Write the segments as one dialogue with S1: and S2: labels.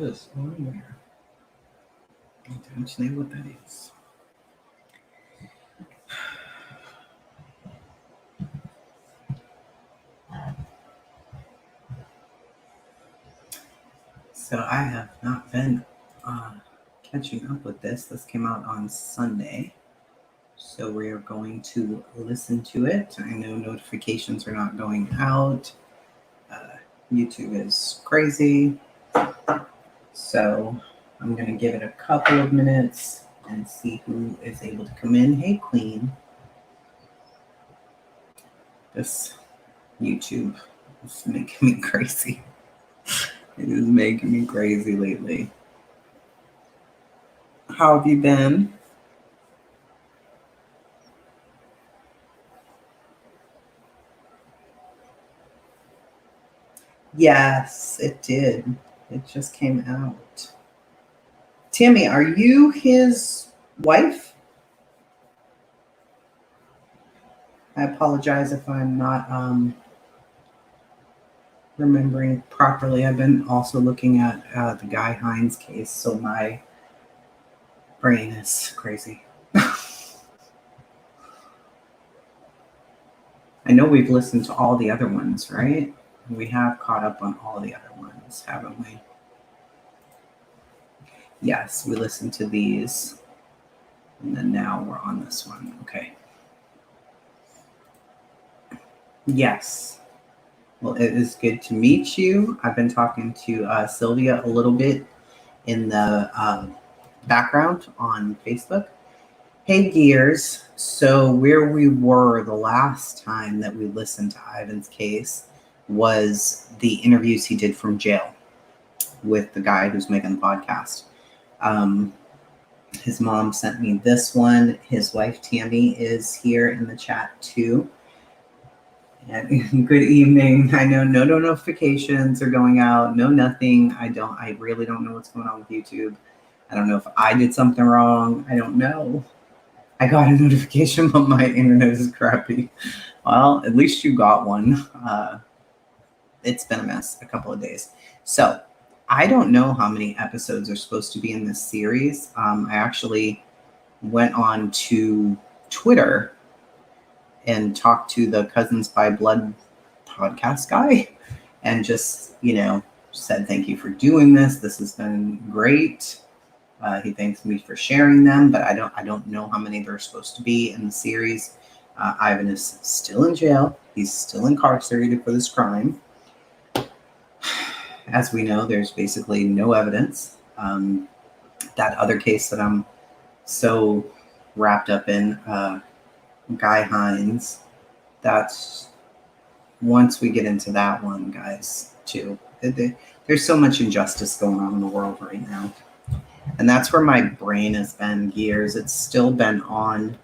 S1: this on there. Don't know what that is. So I have not been catching up with this. This came out on Sunday. So we are going to listen to it. I know notifications are not going out. YouTube is crazy. So I'm going to give it a couple of minutes and see who is able to come in. Hey, Queen. This YouTube is making me crazy. It is making me crazy lately. How have you been? Yes, it did. It just came out. Tammy, are you his wife? I apologize if I'm not remembering properly. I've been also looking at the Guy Hines case, so my brain is crazy. I know we've listened to all the other ones, right? We have caught up on all the other ones, haven't we? Yes, we listened to these. And then now we're on this one. Okay. Yes. Well, it is good to meet you. I've been talking to Sylvia a little bit in the background on Facebook. Hey, Gears. So where we were the last time that we listened to Ivan's case was the interviews he did from jail with the guy who's making the podcast. His mom sent me this one. His wife, Tammy, is here in the chat too. And good evening. I know no notifications are going out. No, nothing. I really don't know what's going on with YouTube. I don't know if I did something wrong. I don't know. I got a notification, but my internet is crappy. Well, at least you got one. It's been a mess a couple of days. So I don't know how many episodes are supposed to be in this series. I actually went on to Twitter and talked to the Cousins by Blood podcast guy and just, said thank you for doing this. This has been great. He thanks me for sharing them, but I don't know how many there are supposed to be in the series. Ivan is still in jail. He's still incarcerated for this crime. As we know, there's basically no evidence. That other case that I'm so wrapped up in, Guy Hines, that's once we get into that one, guys, too. There's so much injustice going on in the world right now. And that's where my brain has been, Gears. It's still been on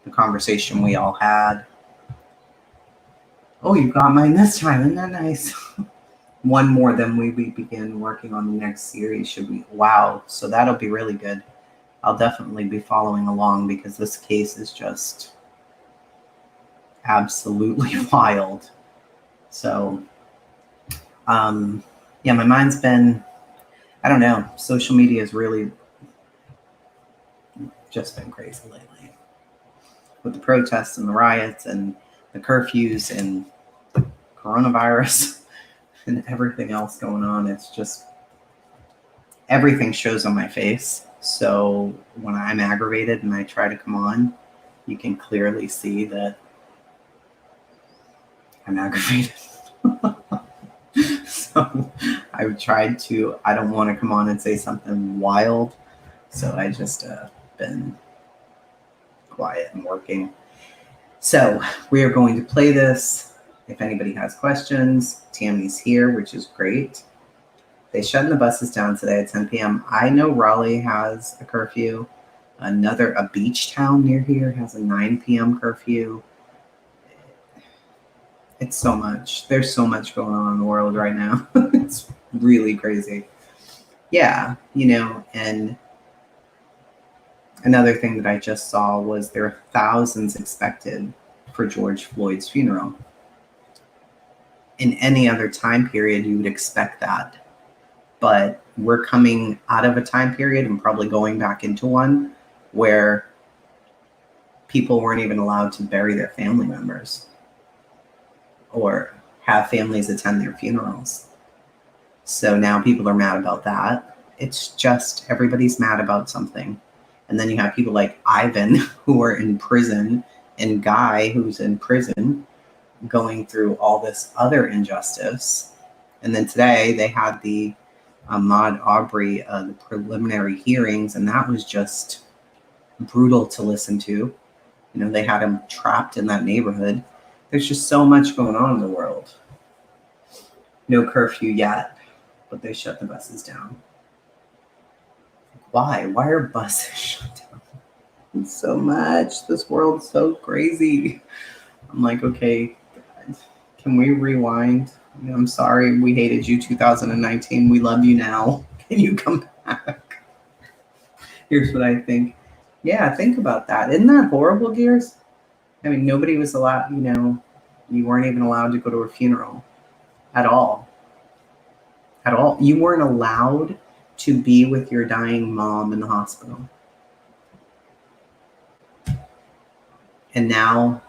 S1: the conversation we all had. Oh, you got mine this time. Isn't that nice? One more than we begin working on the next series. Should we? Wow. So that'll be really good. I'll definitely be following along because this case is just absolutely wild. So, yeah, my mind's been, I don't know, social media has really just been crazy lately. With the protests and the riots and the curfews and coronavirus and everything else going on, it's just, everything shows on my face. So when I'm aggravated and I try to come on, you can clearly see that I'm aggravated. So I've tried to, I don't want to come on and say something wild. So I just been quiet and working. So we are going to play this. If anybody has questions, Tammy's here, which is great. They shutting the buses down today at 10 p.m. I know Raleigh has a curfew. A beach town near here has a 9 p.m. curfew. It's so much. There's so much going on in the world right now. It's really crazy. Yeah, and another thing that I just saw was there are thousands expected for George Floyd's funeral. In any other time period, you would expect that. But we're coming out of a time period and probably going back into one where people weren't even allowed to bury their family members or have families attend their funerals. So now people are mad about that. It's just everybody's mad about something. And then you have people like Ivan who are in prison and Guy who's in prison going through all this other injustice. And then today they had the Ahmaud Arbery, the preliminary hearings, and that was just brutal to listen to. You know, they had him trapped in that neighborhood. There's just so much going on in the world. No curfew yet, but they shut the buses down. Why? Why are buses shut down? So much. This world's so crazy. I'm like, okay, can we rewind? I'm sorry, we hated you 2019. We love you now. Can you come back? Here's what I think. Yeah, think about that. Isn't that horrible, Gears? I mean, nobody was allowed, you weren't even allowed to go to a funeral at all. At all. You weren't allowed to be with your dying mom in the hospital. And now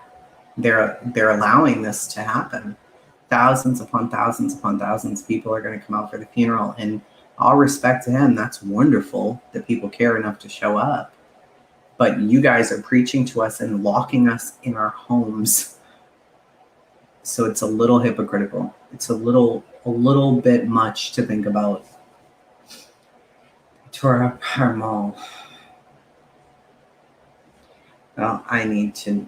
S1: they're allowing this to happen. Thousands upon thousands upon thousands of people are going to come out for the funeral. And all respect to him, that's wonderful that people care enough to show up. But you guys are preaching to us and locking us in our homes. So it's a little hypocritical. It's a little bit much to think about. Tore up our mall. Well, I need to.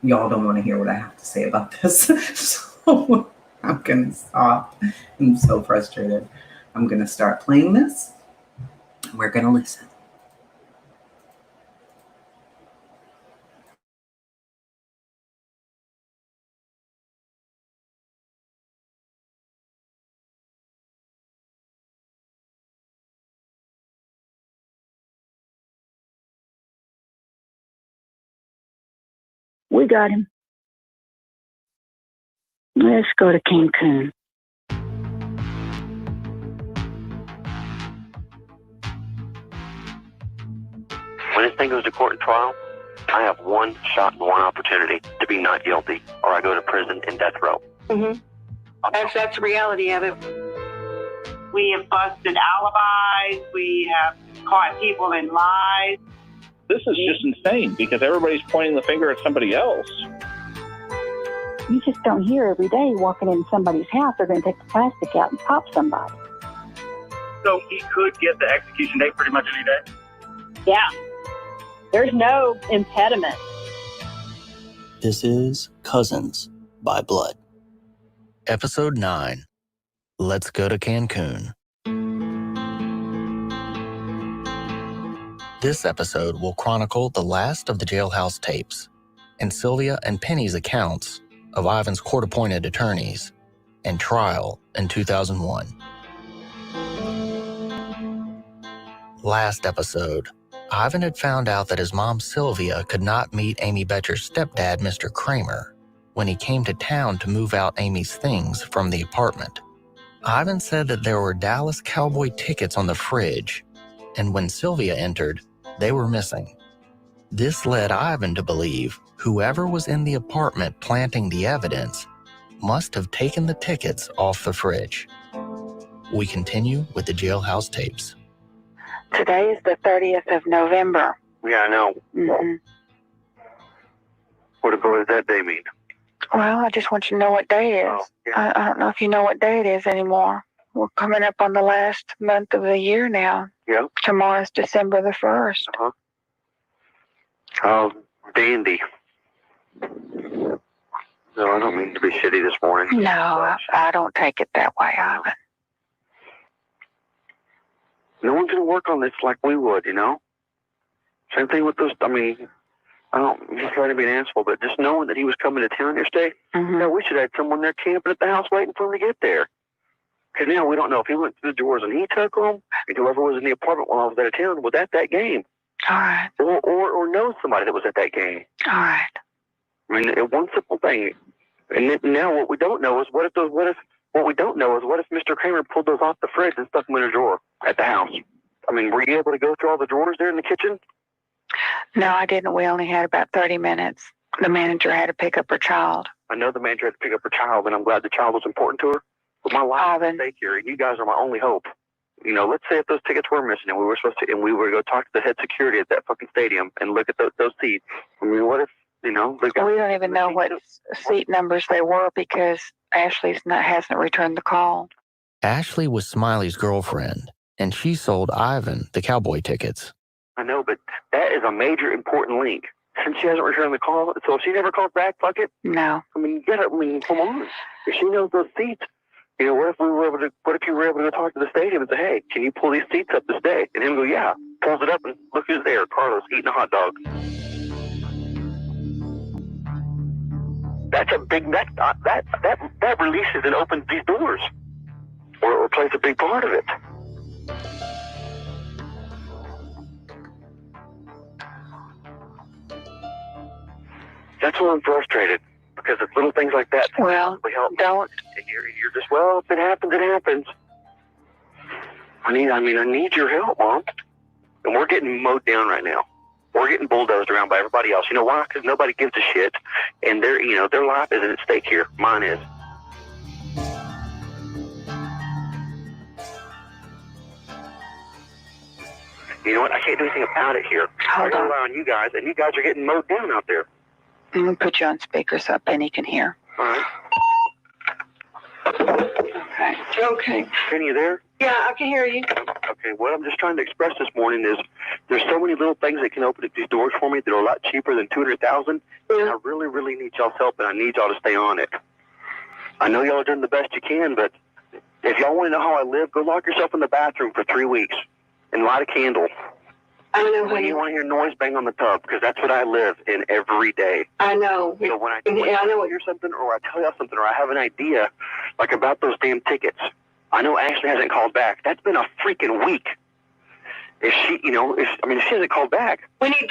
S1: Y'all don't want to hear what I have to say about this. So I'm going to stop. I'm so frustrated. I'm going to start playing this. We're going to listen.
S2: We got him. Let's go to Cancun.
S3: When this thing goes to court and trial, I have one shot and one opportunity to be not guilty, or I go to prison and death row.
S4: Mm-hmm. That's the reality of it.
S5: We have busted alibis. We have caught people in lies.
S6: This is just insane because everybody's pointing the finger at somebody else.
S2: You just don't hear every day walking in somebody's house, they're going to take the plastic out and pop somebody.
S7: So he could get the execution date pretty much any day?
S4: Yeah. There's no impediment.
S8: This is Cousins by Blood. Episode 9. Let's go to Cancun. This episode will chronicle the last of the jailhouse tapes and Sylvia and Penny's accounts of Ivan's court-appointed attorneys and trial in 2001. Last episode, Ivan had found out that his mom Sylvia could not meet Amy Betcher's stepdad, Mr. Kramer, when he came to town to move out Amy's things from the apartment. Ivan said that there were Dallas Cowboy tickets on the fridge, and when Sylvia entered, they were missing. This led Ivan to believe whoever was in the apartment planting the evidence must have taken the tickets off the fridge. We continue with the jailhouse tapes.
S2: Today is the 30th of November.
S3: Yeah, I know.
S2: Mm-hmm.
S3: What does that day mean?
S2: Well, I just want you to know what day it is.
S3: Oh, yeah.
S2: I don't know if you know what day it is anymore. We're coming up on the last month of the year now.
S3: Yeah.
S2: Tomorrow's December the 1st.
S3: Uh-huh. Oh, dandy. No, I don't mean to be shitty this morning.
S2: No, I don't take it that way, Ivan.
S3: No one's going to work on this like we would, you know? Same thing with those, I'm just trying to be an asshole, but just knowing that he was coming to town yesterday, we should have had someone there camping at the house waiting for him to get there. Because now we don't know if he went through the doors and he took them, and whoever was in the apartment while I was out of town was at that game.
S2: All right.
S3: Or knows somebody that was at that game.
S2: All right.
S3: I mean, one simple thing. And now what we don't know is what if what we don't know is what if Mr. Kramer pulled those off the fridge and stuck them in a drawer at the house? I mean, were you able to go through all the drawers there in the kitchen?
S9: No, I didn't. We only had about 30 minutes. The manager had to pick up her child.
S3: I know the manager had to pick up her child, and I'm glad the child was important to her. But my life is at stake here, and you guys are my only hope. You know, let's say if those tickets were missing and we were to go talk to the head security at that fucking stadium and look at those seats. I mean, what if, you know, we
S9: don't even know what seat numbers they were because Ashley hasn't returned the call.
S8: Ashley was Smiley's girlfriend, and she sold Ivan the cowboy tickets.
S3: I know, but that is a major important link. Since she hasn't returned the call, so if she never calls back, fuck it.
S9: No.
S3: I mean, come on. If she knows those seats, you know, what if you were able to go talk to the stadium and say, hey, can you pull these seats up this day? And him go, yeah. Pulls it up and look who's there, Carlos eating a hot dog. That's a big, that releases and opens these doors. Or plays a big part of it. That's why I'm frustrated, because it's little things like that.
S9: Well, don't.
S3: And you're just, well, if it happens, it happens. I need your help, Mom. And we're getting mowed down right now. We're getting bulldozed around by everybody else. You know why? Because nobody gives a shit, and their life isn't at stake here. Mine is. You know what? I can't do anything about it here.
S9: Hold on.
S3: I rely on you guys, and you guys are getting mowed down out there.
S9: I'm going to put you on speaker so Penny can hear.
S3: All right.
S4: Okay.
S3: Penny, you there?
S4: Yeah, I can hear you.
S3: Okay, what I'm just trying to express this morning is there's so many little things that can open up these doors for me that are a lot cheaper than $200,000.
S4: Yeah.
S3: And I really, really need y'all's help, and I need y'all to stay on it. I know y'all are doing the best you can, but if y'all want to know how I live, go lock yourself in the bathroom for 3 weeks and light a candle.
S4: I know
S3: when you want to hear noise, bang on the tub, because that's what I live in every day.
S4: I know.
S3: So when I hear something, or I tell y'all something, or I have an idea, like about those damn tickets, I know Ashley hasn't called back. That's been a freaking week. If she, if she hasn't called back,
S4: we didn't.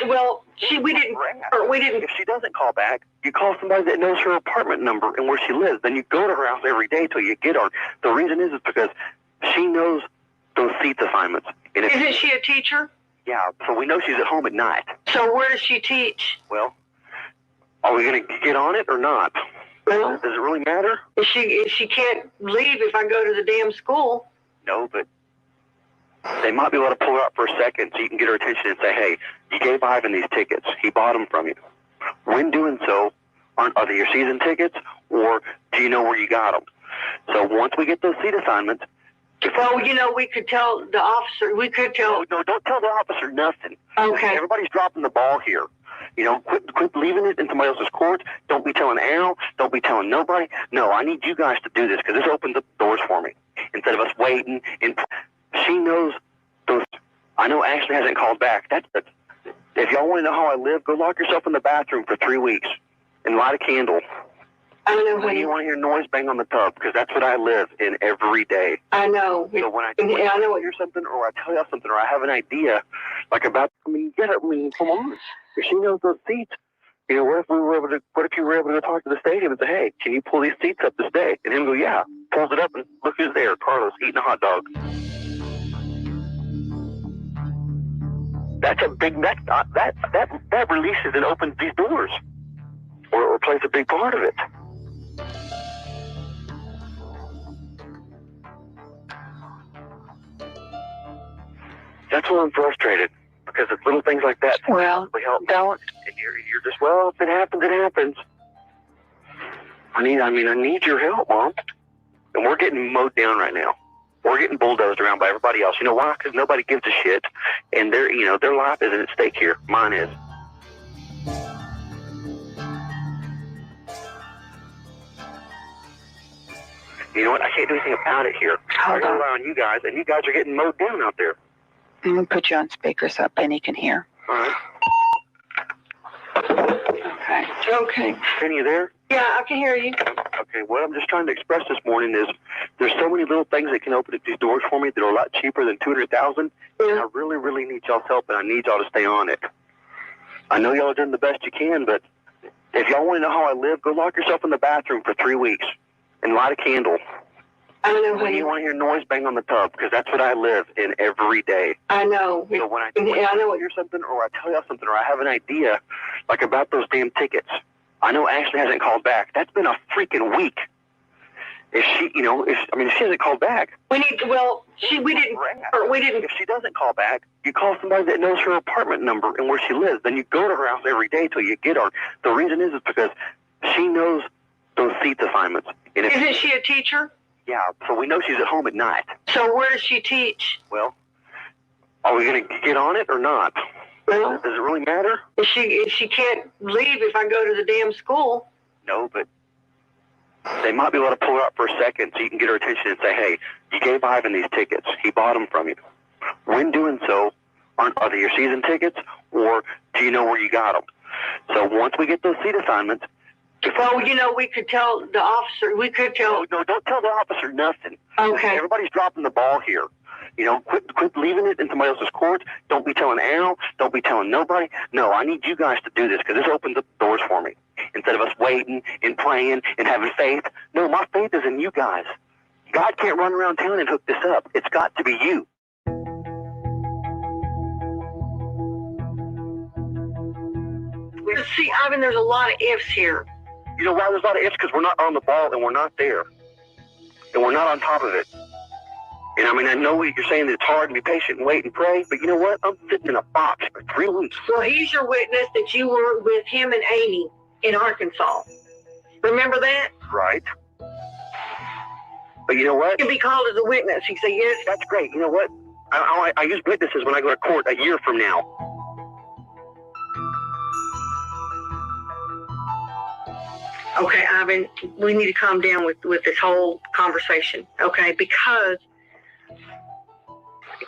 S3: If she doesn't call back, you call somebody that knows her apartment number and where she lives. Then you go to her house every day till you get her. The reason is because she knows those seats assignments. And
S4: isn't she a teacher?
S3: Yeah, so we know she's at home at night.
S4: So where does she teach?
S3: Well, are we going to get on it or not?
S4: Well,
S3: does it really matter?
S4: If she can't leave if I go to the damn school.
S3: No, but they might be able to pull her up for a second so you can get her attention and say, hey, you gave Ivan these tickets. He bought them from you. When doing so, are they your season tickets, or do you know where you got them? So once we get those seat assignments,
S4: well, we could tell the officer. We could tell.
S3: No, don't tell the officer nothing.
S4: Okay.
S3: Everybody's dropping the ball here. Quit leaving it in somebody else's court. Don't be telling Al. Don't be telling nobody. No, I need you guys to do this because this opens up doors for me. Instead of us waiting, and she knows those. I know Ashley hasn't called back. If y'all want to know how I live, go lock yourself in the bathroom for 3 weeks and light a candle.
S4: I know
S3: when you want to hear noise, bang on the tub, because that's what I live in every day.
S4: I know.
S3: So when I hear something, or I tell y'all something, or I have an idea, like about, come on. If she knows those seats, what if you were able to go talk to the stadium and say, hey, can you pull these seats up this day? And him go, yeah. Pulls it up and look who's there, Carlos eating a hot dog. That's a big, that releases and opens these doors, or plays a big part of it. That's why I'm frustrated, because it's little things like that.
S9: Well, don't.
S3: And you're just, well, if it happens, it happens. I need your help, Mom. And we're getting mowed down right now. We're getting bulldozed around by everybody else. You know why? Because nobody gives a shit, and their life isn't at stake here. Mine is. You know what? I can't do anything about it here. I rely on you guys, and you guys are getting mowed down out there.
S9: I'm going to put you on speaker so Penny can hear.
S3: All right.
S4: Okay.
S3: Penny, you there?
S4: Yeah, I can hear you.
S3: Okay, what I'm just trying to express this morning is there's so many little things that can open up these doors for me that are a lot cheaper than $200,000.
S4: Yeah.
S3: And I really, really need y'all's help, and I need y'all to stay on it. I know y'all are doing the best you can, but if y'all want to know how I live, go lock yourself in the bathroom for 3 weeks and light a candle.
S4: I know.
S3: When you want to hear noise, bang on the tub, because that's what I live in every day.
S4: I know.
S3: So when I
S4: know
S3: hear something, or I tell you something, or I have an idea, like about those damn tickets, I know Ashley hasn't called back. That's been a freaking week. If she, if she hasn't called back.
S4: We didn't.
S3: If she doesn't call back, you call somebody that knows her apartment number and where she lives. Then you go to her house every day till you get her. The reason is because she knows those seats assignments. And
S4: Isn't she a teacher?
S3: Yeah, so we know she's at home at night.
S4: So where does she teach?
S3: Well, are we going to get on it or not?
S4: Well,
S3: does it really matter?
S4: If she can't leave if I go to the damn school.
S3: No, but they might be able to pull her up for a second so you can get her attention and say, hey, you gave Ivan these tickets. He bought them from you. When doing so, are they your season tickets, or do you know where you got them? So once we get those seat assignments...
S4: Well, we could tell the officer. We could tell...
S3: No, don't tell the officer nothing.
S4: Okay.
S3: Everybody's dropping the ball here. Quit leaving it in somebody else's court. Don't be telling Al. Don't be telling nobody. No, I need you guys to do this because this opens up doors for me. Instead of us waiting and praying and having faith. No, my faith is in you guys. God can't run around town and hook this up. It's got to be you.
S4: See, Ivan, there's a lot of ifs here.
S3: You know why there's a lot of ifs? Because we're not on the ball and we're not there. And we're not on top of it. And I know you're saying that it's hard to be patient and wait and pray, but you know what? I'm sitting in a box for 3 weeks.
S4: Well, he's your witness that you were with him and Amy in Arkansas. Remember that?
S3: Right. But you know what?
S4: You can be called as a witness. You say, yes.
S3: That's great. You know what? I use witnesses when I go to court a year from now.
S4: Okay, Ivan, we need to calm down with this whole conversation, okay? Because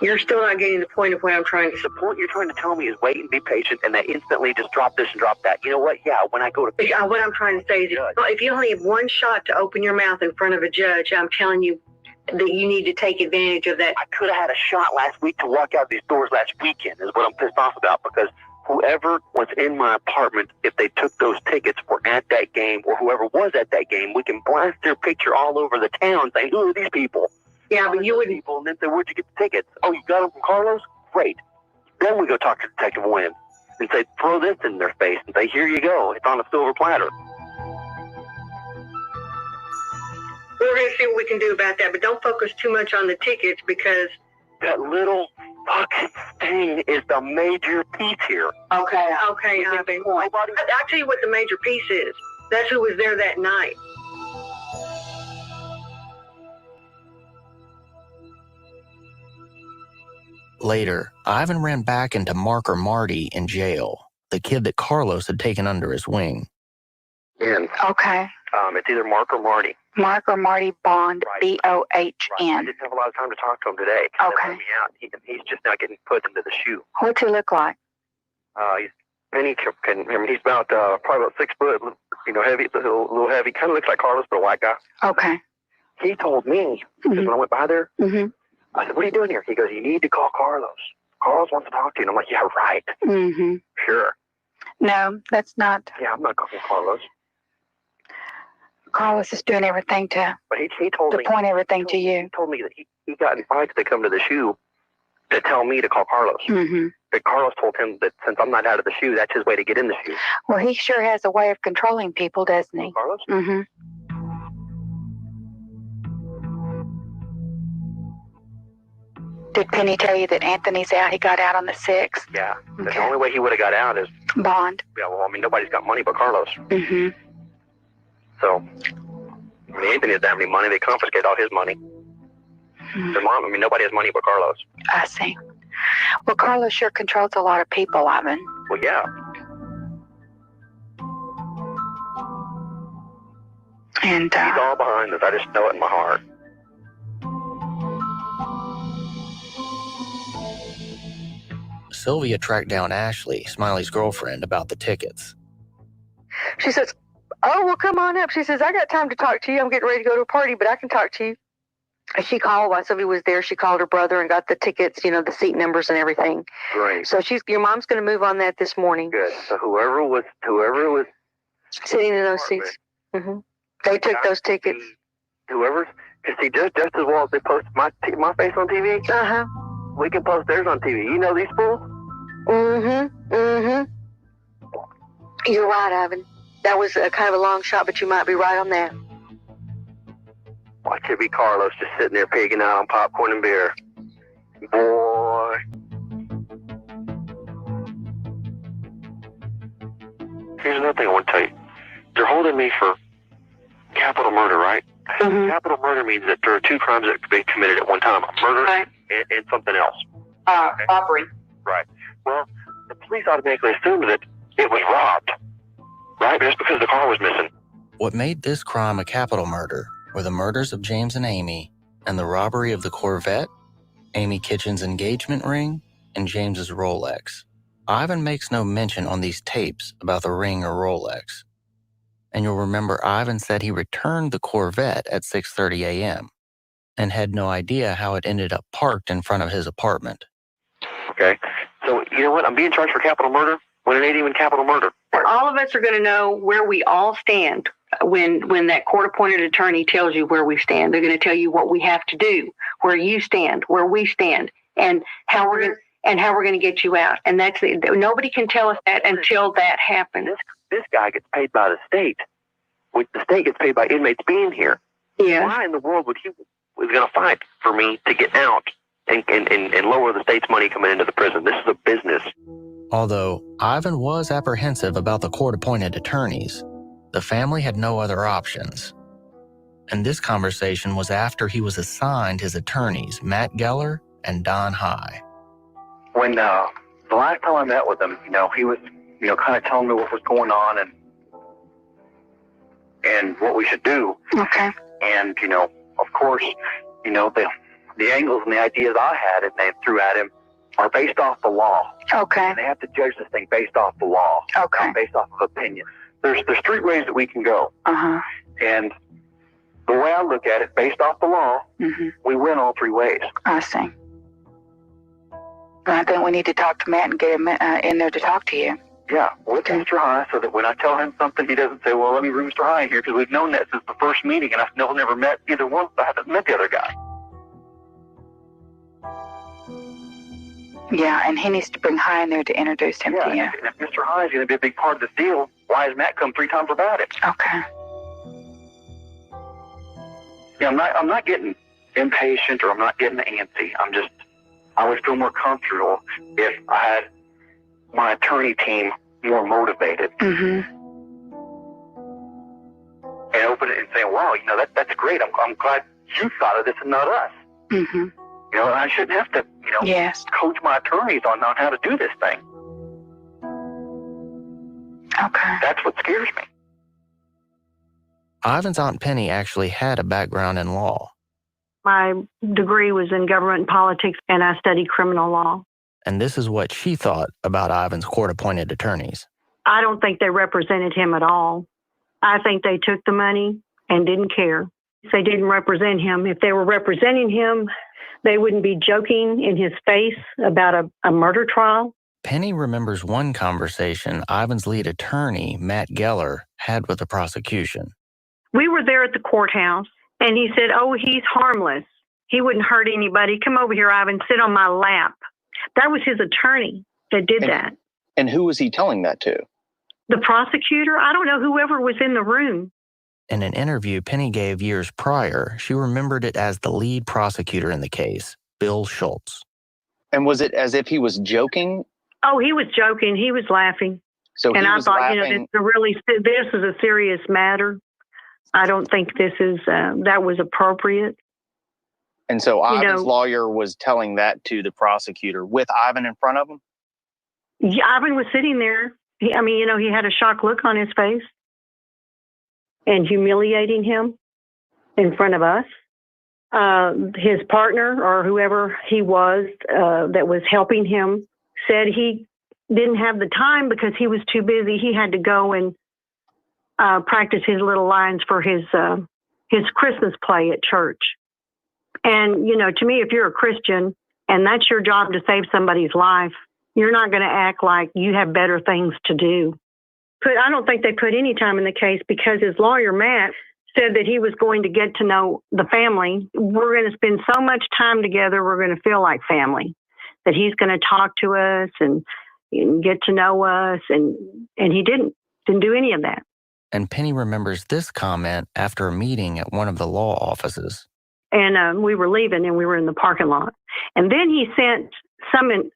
S4: you're still not getting the point of what I'm trying to...
S3: The point you're trying to tell me is wait and be patient and then instantly just drop this and drop that. You know what? Yeah, when I go to...
S4: What I'm trying to say is if you only have one shot to open your mouth in front of a judge, I'm telling you that you need to take advantage of that.
S3: I could have had a shot last week to walk out these doors last weekend is what I'm pissed off about, because whoever was in my apartment, if they took those tickets, were at that game, or whoever was at that game, we can blast their picture all over the town saying, who are these people?
S4: Yeah, but you wouldn't...
S3: People, and then say, where'd you get the tickets? Oh, you got them from Carlos? Great. Then we go talk to Detective Wynn and say, throw this in their face and say, here you go. It's on a silver platter.
S4: We're going to see what we can do about that, but don't focus too much on the tickets because...
S3: That little fucking thing is the major piece here.
S4: Okay, Ivan. I'll tell you what the major piece is. That's who was there that night.
S8: Later, Ivan ran back into Mark or Marty in jail, the kid that Carlos had taken under his wing.
S9: Okay.
S3: It's either Mark or Marty.
S9: Mark or Marty Bond,
S3: Right.
S9: B-O-H-N.
S3: Right. I didn't have a lot of time to talk to him today.
S9: Okay.
S3: They let me out. He's just now getting put into the shoe.
S9: What's he look like?
S3: He's he's about probably about 6 foot, heavy, a little heavy. Kind of looks like Carlos, but a white guy.
S9: Okay.
S3: He told me, because when I went by there,
S9: Mm-hmm.
S3: I said, what are you doing here? He goes, you need to call Carlos. Carlos wants to talk to you. And I'm like, yeah, right.
S9: Mm-hmm.
S3: Sure.
S9: No, that's not.
S3: Yeah, I'm not calling Carlos.
S9: Carlos is doing everything to
S3: But he told me.
S9: point everything to you.
S3: He told me that he got in fights that come to the shoe to tell me to call Carlos.
S9: Mm-hmm.
S3: That Carlos told him that since I'm not out of the shoe, that's his way to get in the shoe.
S9: Well, he sure has a way of controlling people, doesn't he?
S3: Carlos?
S9: Mm-hmm. Did Penny tell you that Anthony's out? He got out on the 6th?
S3: Yeah.
S9: Okay.
S3: The only way he would have got out is,
S9: Bond.
S3: nobody's got money but Carlos.
S9: Mm-hmm.
S3: So, Anthony doesn't have any money. They confiscate all his money. Their mom, nobody has money but Carlos.
S9: I see. Well, Carlos sure controls a lot of people, Ivan.
S3: Well, yeah.
S9: And
S3: He's all behind us. I just know it in my heart.
S8: Sylvia tracked down Ashley, Smiley's girlfriend, about the tickets.
S10: She says, oh, well, come on up. She says, I got time to talk to you. I'm getting ready to go to a party, but I can talk to you. And she called while Sylvia was there. She called her brother and got the tickets, the seat numbers and everything.
S3: Great.
S10: So your mom's going to move on that this morning.
S3: Good. So whoever was
S10: Sitting in those seats. Mm-hmm. They took those tickets.
S3: Whoever, You see, just as well as they post my face on TV, we can post theirs on TV. You know these fools?
S10: You're right, Ivan. That was a kind of a long shot, but you might be right on that.
S3: Why could be Carlos just sitting there pigging out on popcorn and beer? Boy. Here's another thing I want to tell you. They're holding me for capital murder, right? Capital murder means that there are two crimes that could be committed at one time. Murder and something else.
S10: Robbery.
S3: Right. Well, the police automatically assumed that it was robbed, right? Just because the car was missing.
S8: What made this crime a capital murder were the murders of James and Amy and the robbery of the Corvette, Amy Kitchen's engagement ring, and James's Rolex. Ivan makes no mention on these tapes about the ring or Rolex. And you'll remember Ivan said he returned the Corvette at 6:30 a.m. and had no idea how it ended up parked in front of his apartment.
S3: Okay, so you know what? I'm being charged for capital murder when it ain't even capital murder.
S4: All of us are going to know where we all stand when that court-appointed attorney tells you where we stand. They're going to tell you what we have to do, where you stand, where we stand, and how we're going to get you out. And that's nobody can tell us that until that happens.
S3: This guy gets paid by the state. The state gets paid by inmates being here.
S4: Yeah.
S3: Why in the world was going to fight for me to get out and lower the state's money coming into the prison? This is a business.
S8: Although Ivan was apprehensive about the court-appointed attorneys, the family had no other options. And this conversation was after he was assigned his attorneys, Matt Geller and Don High.
S7: When the last time I met with him, he was, kind of telling me what was going on and what we should do.
S10: Okay.
S7: And, of course, the angles and the ideas I had and they threw at him are based off the law.
S10: Okay.
S7: And they have to judge this thing based off the law.
S10: Okay.
S7: Not based off of opinion. There's three ways that we can go. And the way I look at it, based off the law, we win all three ways.
S9: I see. I think we need to talk to Matt and get him in there to talk to you.
S7: Yeah, with Mr. High, so that when I tell him something, he doesn't say, well, let me bring Mr. High in here, because we've known that since the first meeting, and I've never met either one. I haven't met the other guy.
S9: Yeah, and he needs to bring High in there to introduce him to you.
S7: And if Mr. High is going to be a big part of this deal, why has Matt come 3 times about it?
S9: Okay.
S7: Yeah, I'm not getting impatient or I'm not getting antsy. I would feel more comfortable if I had my attorney team more motivated. And open it and say, wow, that's great. I'm glad you thought of this and not us. And I shouldn't have to, coach my attorneys on how to do this thing.
S9: Okay.
S7: That's what scares me.
S8: Ivan's Aunt Penny actually had a background in law.
S11: My degree was in government and politics, and I studied criminal law.
S8: And this is what she thought about Ivan's court-appointed attorneys.
S11: I don't think they represented him at all. I think they took the money and didn't care. They didn't represent him. If they were representing him, they wouldn't be joking in his face about a murder trial.
S8: Penny remembers one conversation Ivan's lead attorney, Matt Geller, had with the prosecution.
S11: We were there at the courthouse, and he said, oh, he's harmless. He wouldn't hurt anybody. Come over here, Ivan, sit on my lap. That was his attorney that did that.
S12: And who was he telling that to?
S11: The prosecutor? I don't know, whoever was in the room.
S8: In an interview Penny gave years prior, she remembered it as the lead prosecutor in the case, Bill Schultz.
S12: And was it as if he was joking?
S11: Oh, he was joking. He was laughing.
S12: So
S11: and I thought,
S12: laughing.
S11: This is a serious matter. I don't think this is that was appropriate.
S12: And so Ivan's lawyer was telling that to the prosecutor with Ivan in front of him?
S11: Yeah, Ivan was sitting there. He had a shocked look on his face and humiliating him in front of us. His partner or whoever he was that was helping him said he didn't have the time because he was too busy. He had to go and practice his little lines for his Christmas play at church. And, to me, if you're a Christian and that's your job to save somebody's life, you're not going to act like you have better things to do. But I don't think they put any time in the case because his lawyer, Matt, said that he was going to get to know the family. We're going to spend so much time together, we're going to feel like family. That he's going to talk to us and get to know us, and he didn't do any of that.
S8: And Penny remembers this comment after a meeting at one of the law offices.
S11: And we were leaving, and we were in the parking lot. And then he sent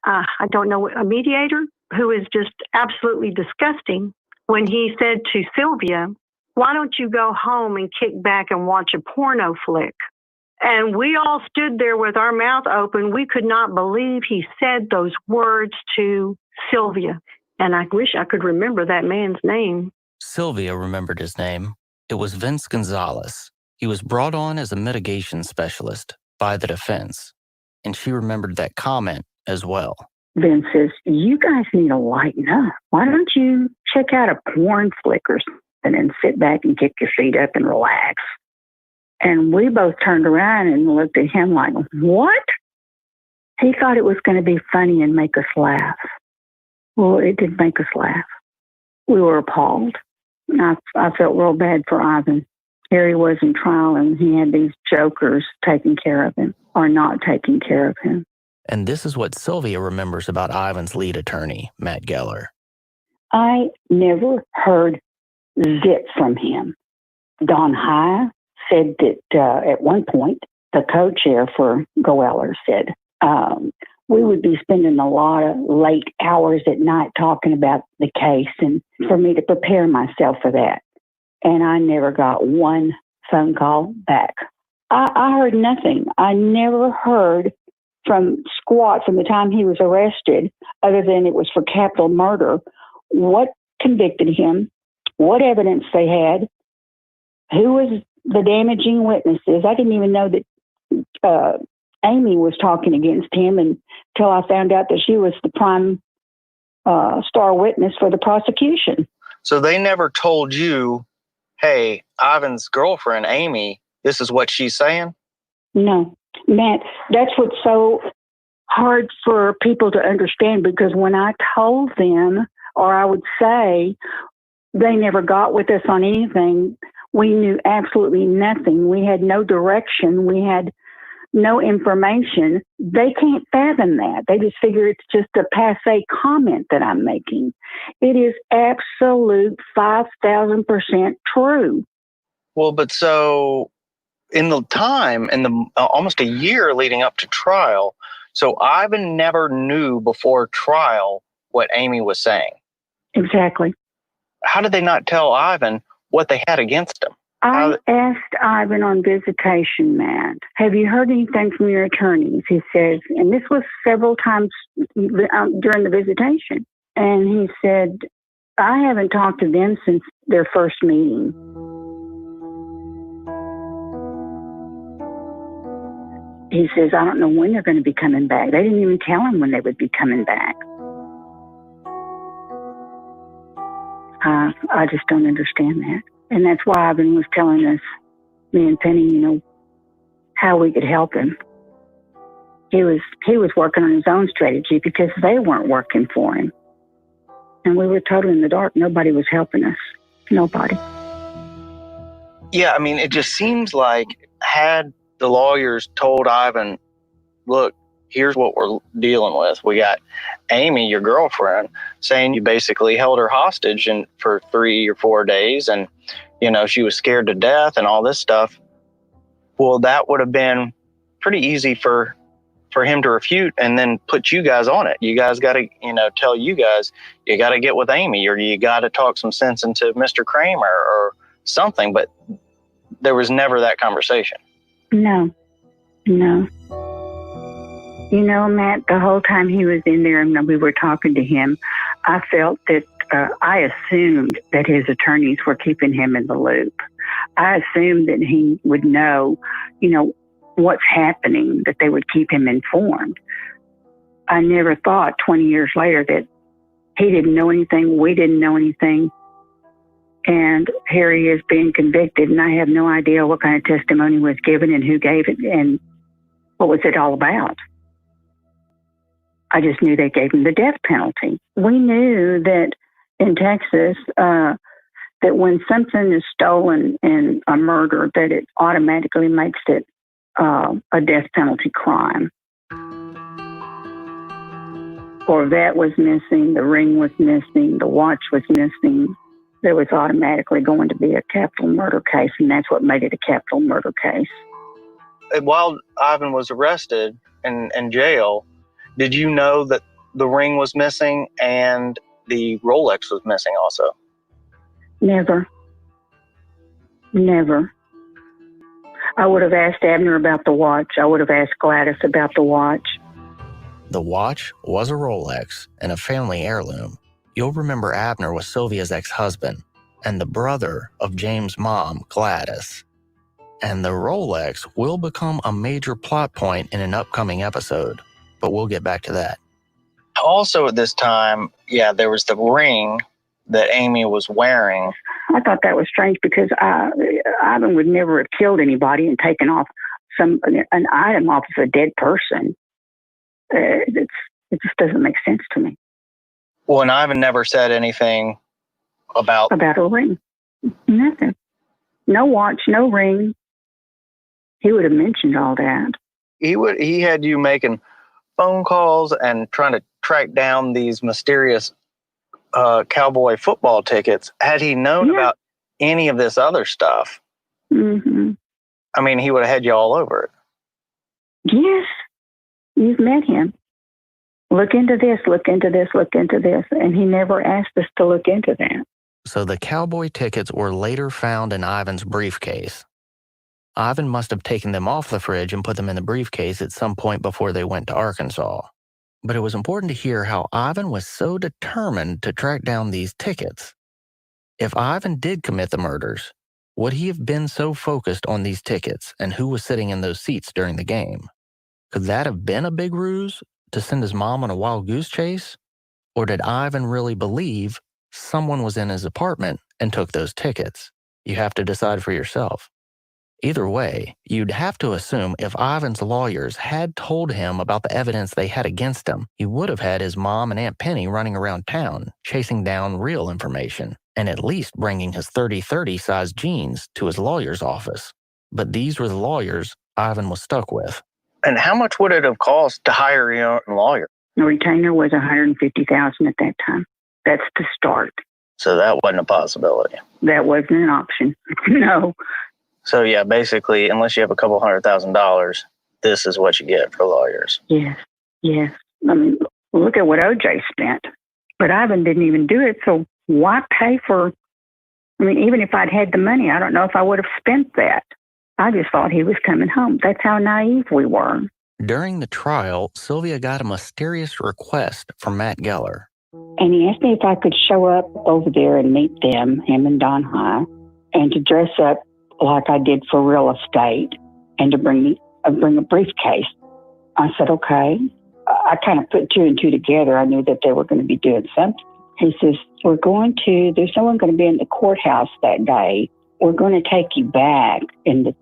S11: I don't know, a mediator who is just absolutely disgusting, when he said to Sylvia, "Why don't you go home and kick back and watch a porno flick?" And we all stood there with our mouth open. We could not believe he said those words to Sylvia. And I wish I could remember that man's name.
S8: Sylvia remembered his name. It was Vince Gonzalez. He was brought on as a mitigation specialist by the defense. And she remembered that comment as well.
S2: Vince says, "You guys need to lighten up. Why don't you check out a porn flick or something and sit back and kick your feet up and relax?" And we both turned around and looked at him like, "What?" He thought it was going to be funny and make us laugh. Well, it did make us laugh. We were appalled. I felt real bad for Ivan. Here he was in trial, and he had these jokers taking care of him or not taking care of him.
S8: And this is what Sylvia remembers about Ivan's lead attorney, Matt Geller.
S2: I never heard zip from him. Don High said that at one point, the co-chair for Goeller said, we would be spending a lot of late hours at night talking about the case, and for me to prepare myself for that. And I never got one phone call back. I heard nothing. I never heard from squat from the time he was arrested, other than it was for capital murder, what convicted him, what evidence they had, who was the damaging witnesses. I didn't even know that Amy was talking against him until I found out that she was the prime star witness for the prosecution.
S12: So they never told you, "Hey, Ivan's girlfriend, Amy, this is what she's saying"?
S2: No. Matt, that's what's so hard for people to understand, because when I told them, or I would say, they never got with us on anything. We knew absolutely nothing. We had no direction. We had no information. They can't fathom that. They just figure it's just a passé comment that I'm making. It is absolute 5,000% true.
S12: Well, but so in the time, in the almost a year leading up to trial, so Ivan never knew before trial what Amy was saying.
S2: Exactly.
S12: How did they not tell Ivan what they had against him?
S2: I asked Ivan on visitation, Matt, "Have you heard anything from your attorneys?" He says, and this was several times during the visitation, and he said, "I haven't talked to them since their first meeting." He says, "I don't know when they're going to be coming back. They didn't even tell him when they would be coming back." I just don't understand that. And that's why Ivan was telling us, me and Penny, how we could help him. He was working on his own strategy because they weren't working for him. And we were totally in the dark. Nobody was helping us. Nobody.
S12: Yeah, I mean, it just seems like had the lawyers told Ivan, "Look, here's what we're dealing with. We got Amy, your girlfriend, saying you basically held her hostage for 3 or 4 days, and she was scared to death and all this stuff." Well, that would have been pretty easy for him to refute and then put you guys on it. You guys got to, tell you guys, you got to get with Amy, or you got to talk some sense into Mr. Kramer or something. But there was never that conversation.
S2: No. Matt, the whole time he was in there and we were talking to him, I felt that I assumed that his attorneys were keeping him in the loop. I assumed that he would know, what's happening, that they would keep him informed. I never thought 20 years later that he didn't know anything, we didn't know anything. And here he is being convicted, and I have no idea what kind of testimony was given and who gave it and what was it all about. I just knew they gave him the death penalty. We knew that in Texas, that when something is stolen in a murder, that it automatically makes it a death penalty crime. Or that was missing, the ring was missing, the watch was missing. There was automatically going to be a capital murder case, and that's what made it a capital murder case.
S12: While Ivan was arrested and in jail, did you know that the ring was missing and the Rolex was missing also?
S2: Never. I would have asked Abner about the watch. I would have asked Gladys about the watch.
S8: The watch was a Rolex and a family heirloom. You'll remember Abner was Sylvia's ex-husband and the brother of James' mom, Gladys. And the Rolex will become a major plot point in an upcoming episode, but we'll get back to that.
S12: Also at this time, there was the ring that Amy was wearing.
S2: I thought that was strange because Ivan would never have killed anybody and taken off an item off of a dead person. It just doesn't make sense to me.
S12: Well, and Ivan never said anything about
S2: a ring. Nothing. No watch, no ring. He would have mentioned all that.
S12: He had you making phone calls and trying to track down these mysterious Cowboy football tickets. Had he known about any of this other stuff, I mean, he would have had you all over it.
S2: Yes. You've met him. Look into this, look into this, look into this. And he never asked us to look into that.
S8: So the Cowboy tickets were later found in Ivan's briefcase. Ivan must have taken them off the fridge and put them in the briefcase at some point before they went to Arkansas. But it was important to hear how Ivan was so determined to track down these tickets. If Ivan did commit the murders, would he have been so focused on these tickets and who was sitting in those seats during the game? Could that have been a big ruse to send his mom on a wild goose chase? Or did Ivan really believe someone was in his apartment and took those tickets? You have to decide for yourself. Either way, you'd have to assume if Ivan's lawyers had told him about the evidence they had against him, he would have had his mom and Aunt Penny running around town, chasing down real information, and at least bringing his 30-30 size jeans to his lawyer's office. But these were the lawyers Ivan was stuck with.
S12: And how much would it have cost to hire your own lawyer?
S2: The retainer was $150,000 at that time. That's the start.
S12: So that wasn't a possibility.
S2: That wasn't an option. No.
S12: So basically, unless you have a couple $100,000, this is what you get for lawyers.
S2: Yes. I mean, look at what OJ spent. But Ivan didn't even do it, so why pay for... I mean, even if I'd had the money, I don't know if I would have spent that. I just thought he was coming home. That's how naive we were.
S8: During the trial, Sylvia got a mysterious request from Matt Geller.
S2: And he asked me if I could show up over there and meet them, him and Don High, and to dress up like I did for real estate and to bring a briefcase. I said, okay. I kind of put two and two together. I knew that they were going to be doing something. He says, there's no one going to be in the courthouse that day. We're going to take you back and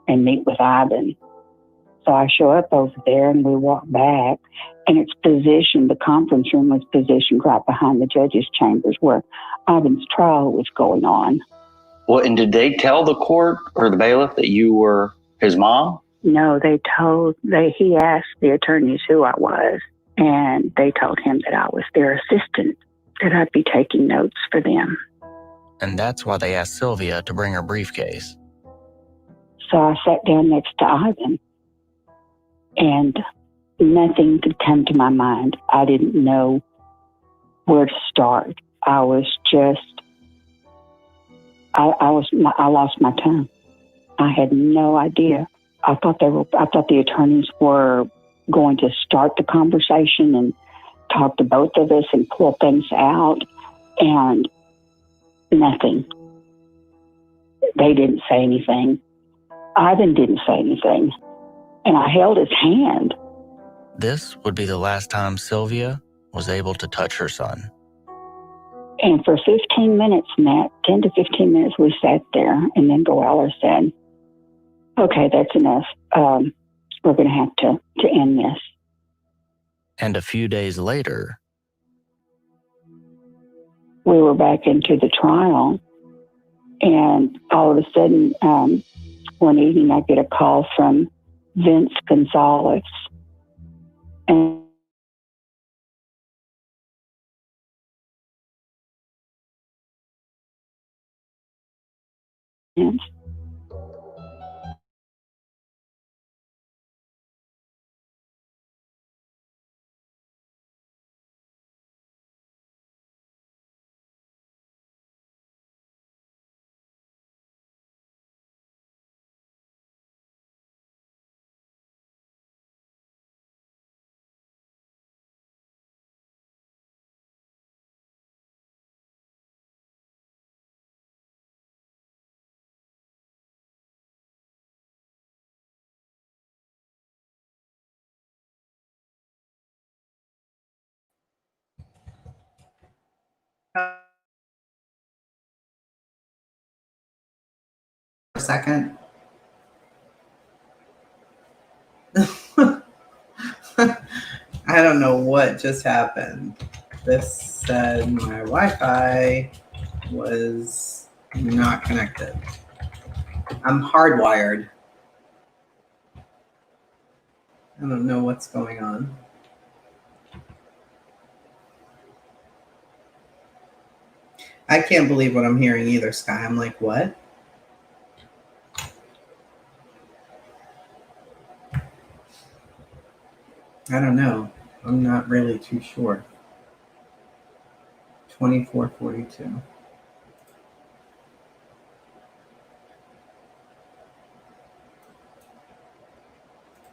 S2: meet with Ivan. So I show up over there and we walk back, and it's positioned, the conference room was positioned right behind the judge's chambers where Ivan's trial was going on.
S13: Well, and did they tell the court or the bailiff that you were his mom?
S2: No, he asked the attorneys who I was, and they told him that I was their assistant, that I'd be taking notes for them.
S8: And that's why they asked Sylvia to bring her briefcase.
S2: So I sat down next to Ivan, and nothing could come to my mind. I didn't know where to start. I lost my tongue. I had no idea. I thought the attorneys were going to start the conversation and talk to both of us and pull things out, and nothing. They didn't say anything. Ivan didn't say anything. And I held his hand.
S8: This would be the last time Sylvia was able to touch her son.
S2: And for 15 minutes, Matt, 10 to 15 minutes, we sat there. And then Goeller said, okay, that's enough. We're going to have to end this.
S8: And a few days later,
S2: we were back into the trial, And all of a sudden, one evening, I get a call from Vince Gonzalez. And
S1: a second. I don't know what just happened. This said my Wi-Fi was not connected. I'm hardwired. I don't know what's going on. I can't believe what I'm hearing either, Sky. I'm like, what? I don't know. I'm not really too sure. 2442.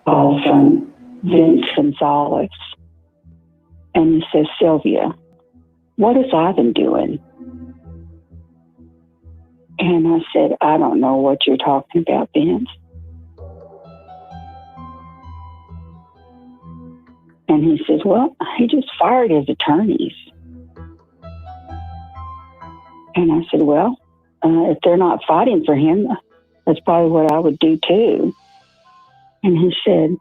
S2: call from Vince Gonzalez. And he says, Sylvia, what is Ivan doing? And I said, I don't know what you're talking about, Vince. And he says, well, he just fired his attorneys. And I said, well, if they're not fighting for him, that's probably what I would do too. And he said,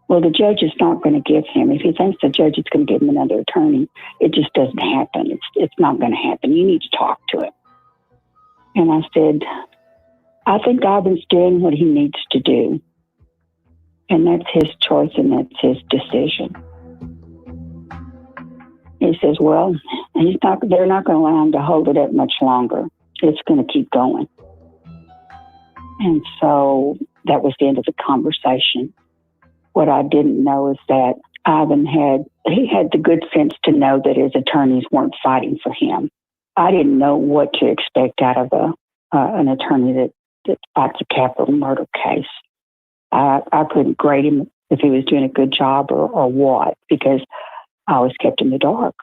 S2: well, the judge is not going to give him. If he thinks the judge is going to give him another attorney, it just doesn't happen. It's not going to happen. You need to talk to him. And I said, I think Ivan's doing what he needs to do. And that's his choice and that's his decision. He says, well, they're not going to allow him to hold it up much longer. It's going to keep going. And so that was the end of the conversation. What I didn't know is that Ivan had the good sense to know that his attorneys weren't fighting for him. I didn't know what to expect out of an attorney that fights a capital murder case. I couldn't grade him if he was doing a good job or what, because I was kept in the dark.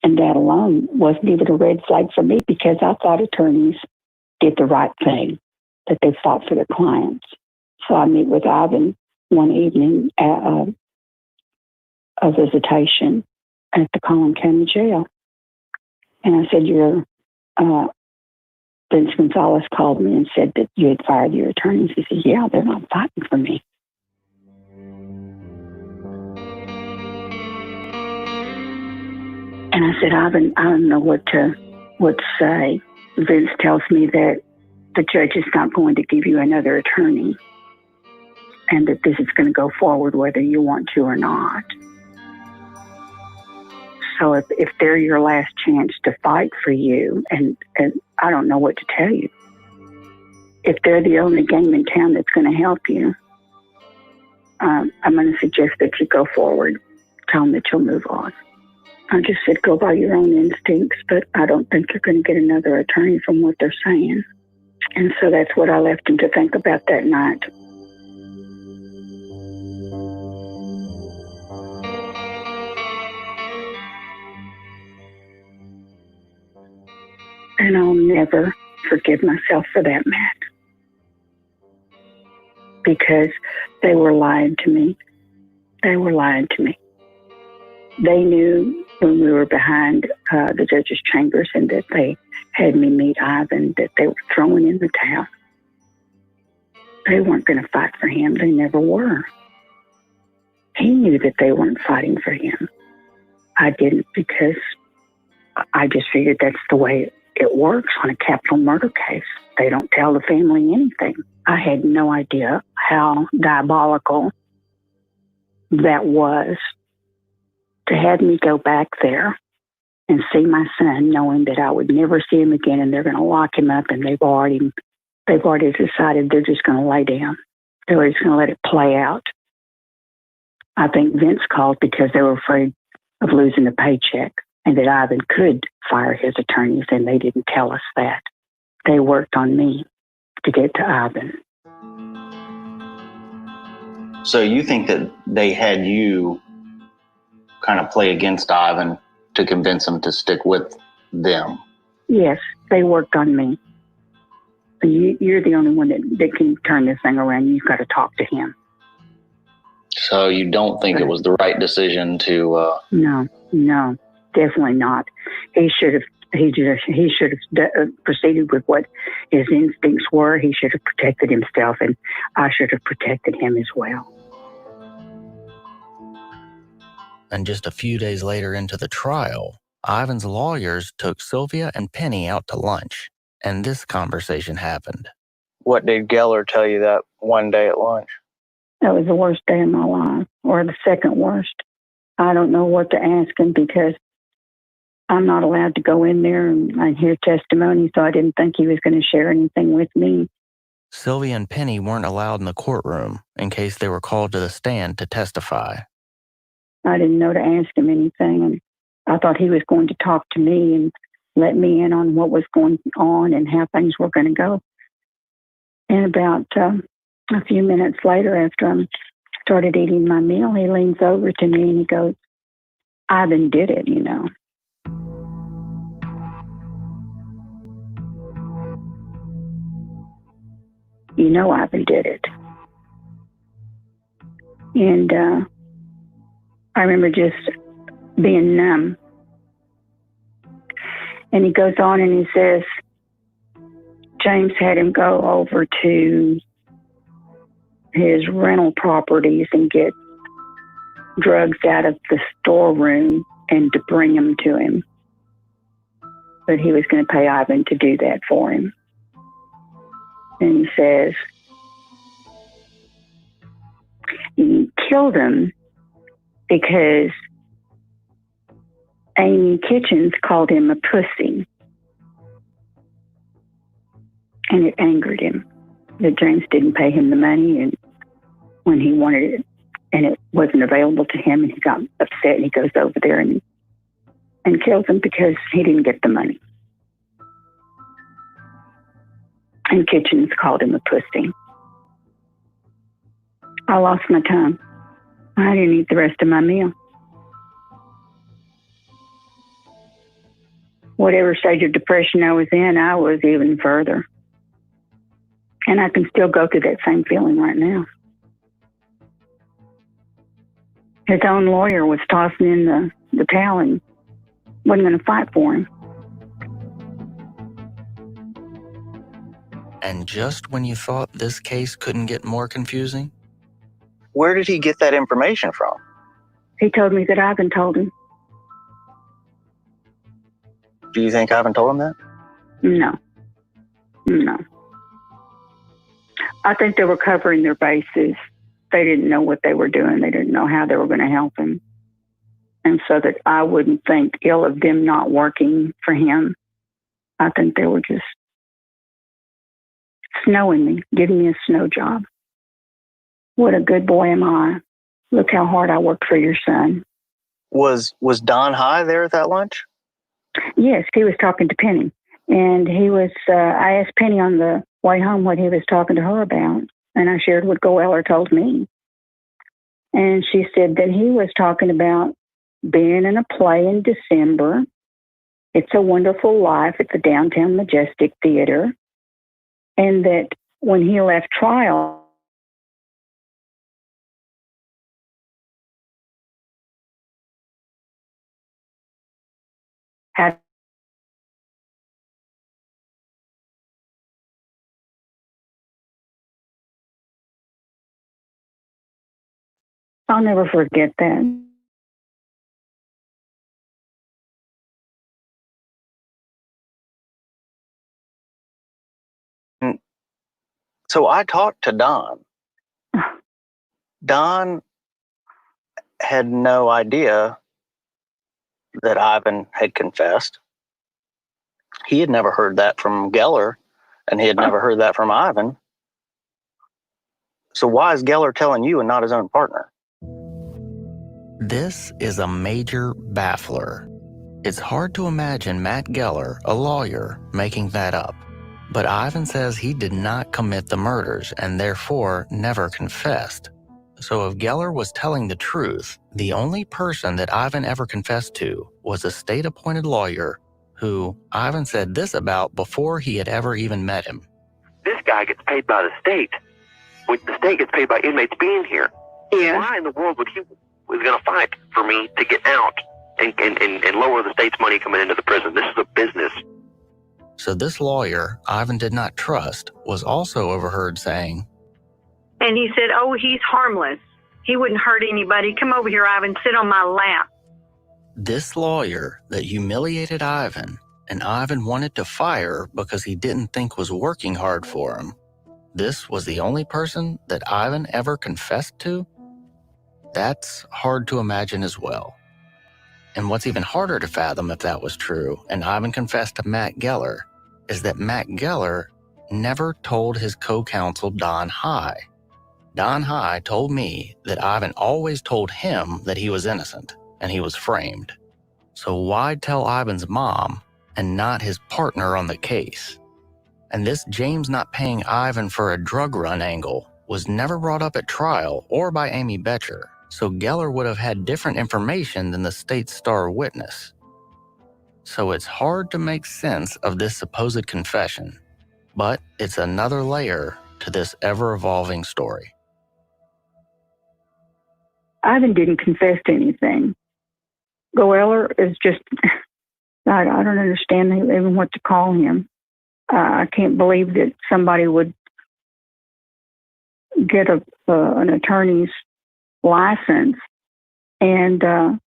S2: And that alone wasn't even a red flag for me, because I thought attorneys did the right thing, that they fought for their clients. So I meet with Ivan one evening at a visitation at the Collin County Jail. And I said, Vince Gonzalez called me and said that you had fired your attorneys. He said, yeah, they're not fighting for me. And I said, Ivan, I don't know what to say. Vince tells me that the judge is not going to give you another attorney, and that this is going to go forward whether you want to or not. So if they're your last chance to fight for you, and I don't know what to tell you. If they're the only game in town that's going to help you, I'm going to suggest that you go forward. Tell them that you'll move on. I just said, go by your own instincts, but I don't think you're going to get another attorney from what they're saying. And so that's what I left him to think about that night. And I'll never forgive myself for that, Matt. Because they were lying to me. They were lying to me. They knew when we were behind the judge's chambers and that they had me meet Ivan, that they were throwing in the towel. They weren't going to fight for him. They never were. He knew that they weren't fighting for him. I didn't, because I just figured that's the way it works on a capital murder case. They don't tell the family anything. I had no idea how diabolical that was to have me go back there and see my son, knowing that I would never see him again, and they're going to lock him up, and they've already decided they're just going to lay down. They're just going to let it play out. I think Vince called because they were afraid of losing the paycheck and that Ivan could fire his attorneys, and they didn't tell us that. They worked on me to get to Ivan.
S13: So you think that they had you kind of play against Ivan to convince him to stick with them?
S2: Yes, they worked on me. You're the only one that can turn this thing around. You've got to talk to him.
S13: So you don't think it was the right decision to...
S2: No, definitely not. He should have proceeded with what his instincts were. He should have protected himself, and I should have protected him as well.
S8: And just a few days later into the trial, Ivan's lawyers took Sylvia and Penny out to lunch, and this conversation happened.
S12: What did Geller tell you that one day at lunch?
S2: That was the worst day of my life, or the second worst. I don't know what to ask him because I'm not allowed to go in there and hear testimony, so I didn't think he was going to share anything with me.
S8: Sylvia and Penny weren't allowed in the courtroom in case they were called to the stand to testify.
S2: I didn't know to ask him anything, and I thought he was going to talk to me and let me in on what was going on and how things were going to go. And about a few minutes later, after I started eating my meal, he leans over to me and he goes, "Ivan did it, you know." You know Ivan did it. And I remember just being numb. And he goes on and he says, James had him go over to his rental properties and get drugs out of the storeroom and to bring them to him. But he was going to pay Ivan to do that for him. And he says, he killed him because Amy Kitchens called him a pussy. And it angered him that James didn't pay him the money and when he wanted it, and it wasn't available to him, and he got upset and he goes over there and kills him because he didn't get the money. And Kitchens called him a pussy. I lost my tongue. I didn't eat the rest of my meal. Whatever stage of depression I was in, I was even further. And I can still go through that same feeling right now. His own lawyer was tossing in the towel and wasn't going to fight for him.
S8: And just when you thought this case couldn't get more confusing?
S12: Where did he get that information from?
S2: He told me that Ivan told him.
S12: Do you think Ivan told him that?
S2: No. I think they were covering their bases. They didn't know what they were doing. They didn't know how they were going to help him. And so that I wouldn't think ill of them not working for him. I think they were just snowing me, giving me a snow job. What a good boy am I. Look how hard I worked for your son.
S12: Was Don High there at that lunch?
S2: Yes, he was talking to Penny. And he was, I asked Penny on the way home what he was talking to her about. And I shared what Goeller told me. And she said that he was talking about being in a play in December. It's a Wonderful Life at the Downtown Majestic Theater. And that when he left trial, I'll never forget that.
S12: So I talked to Don. Don had no idea that Ivan had confessed. He had never heard that from Geller, and he had never heard that from Ivan. So why is Geller telling you and not his own partner?
S8: This is a major baffler. It's hard to imagine Matt Geller, a lawyer, making that up. But Ivan says he did not commit the murders and therefore never confessed. So if Geller was telling the truth, the only person that Ivan ever confessed to was a state-appointed lawyer who Ivan said this about before he had ever even met him.
S3: This guy gets paid by the state. The state gets paid by inmates being here.
S4: Yeah.
S3: Why in the world was going to fight for me to get out and lower the state's money coming into the prison? This is a business.
S8: So this lawyer Ivan did not trust was also overheard saying,
S11: And he said, oh, he's harmless. He wouldn't hurt anybody. Come over here, Ivan, sit on my lap.
S8: this lawyer that humiliated Ivan and Ivan wanted to fire because he didn't think was working hard for him, this was the only person that Ivan ever confessed to? That's hard to imagine as well. And what's even harder to fathom if that was true, and Ivan confessed to Matt Geller, is that Matt Geller never told his co-counsel Don High. Don High told me that Ivan always told him that he was innocent and he was framed. So why tell Ivan's mom and not his partner on the case? And this James not paying Ivan for a drug run angle was never brought up at trial or by Amy Betcher, so Geller would have had different information than the state's star witness. So it's hard to make sense of this supposed confession, but it's another layer to this ever-evolving story.
S2: Ivan didn't confess to anything. Goeller is just, I don't understand even what to call him. I can't believe that somebody would get an attorney's license and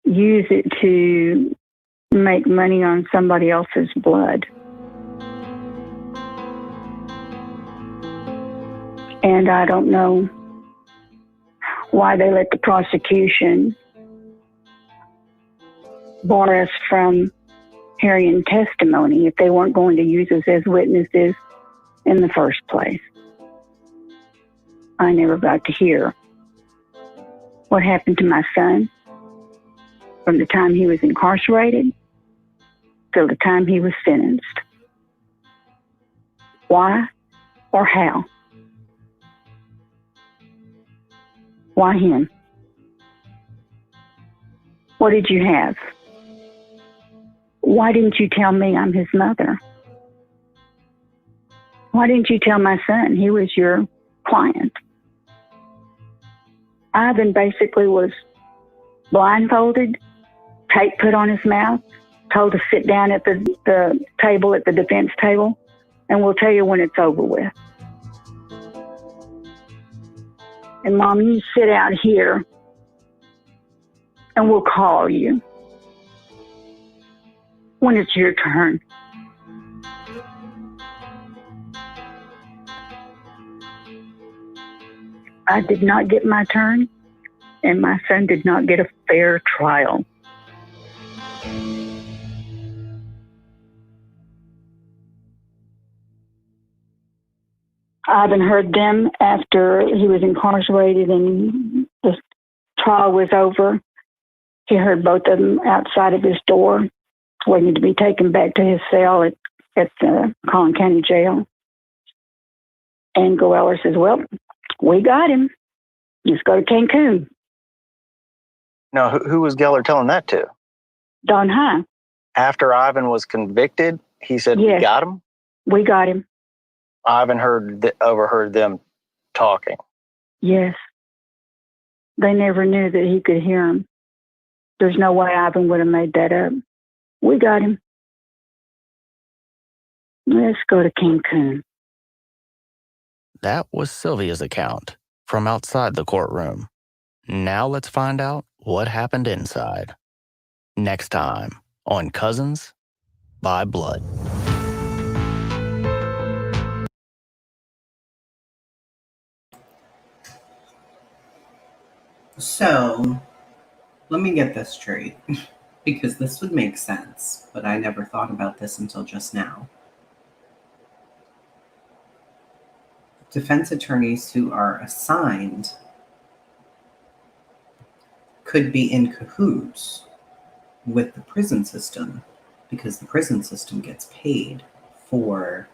S2: use it to make money on somebody else's blood. And I don't know why they let the prosecution bar us from hearing testimony if they weren't going to use us as witnesses in the first place. I never got to hear what happened to my son from the time he was incarcerated till the time he was sentenced. Why or how? Why him? What did you have? Why didn't you tell me I'm his mother? Why didn't you tell my son he was your client? Ivan basically was blindfolded, tape put on his mouth, told to sit down at the table, at the defense table, and we'll tell you when it's over with. And Mom, you sit out here and we'll call you when it's your turn. I did not get my turn, and my son did not get a fair trial. Ivan heard them after he was incarcerated and the trial was over. He heard both of them outside of his door, waiting to be taken back to his cell at the Collin County Jail. And Goeller says, well, we got him. Just go to Cantu.
S12: Now, who was Geller telling that to?
S2: Don High.
S12: After Ivan was convicted, he said,
S2: yes,
S12: we got him?
S2: We got him.
S12: Ivan overheard them talking.
S2: Yes. They never knew that he could hear them. There's no way Ivan would have made that up. We got him. Let's go to Cancun.
S8: That was Sylvia's account from outside the courtroom. Now let's find out what happened inside. Next time on Cousins by Blood.
S1: So, let me get this straight, because this would make sense, but I never thought about this until just now. Defense attorneys who are assigned could be in cahoots with the prison system, because the prison system gets paid for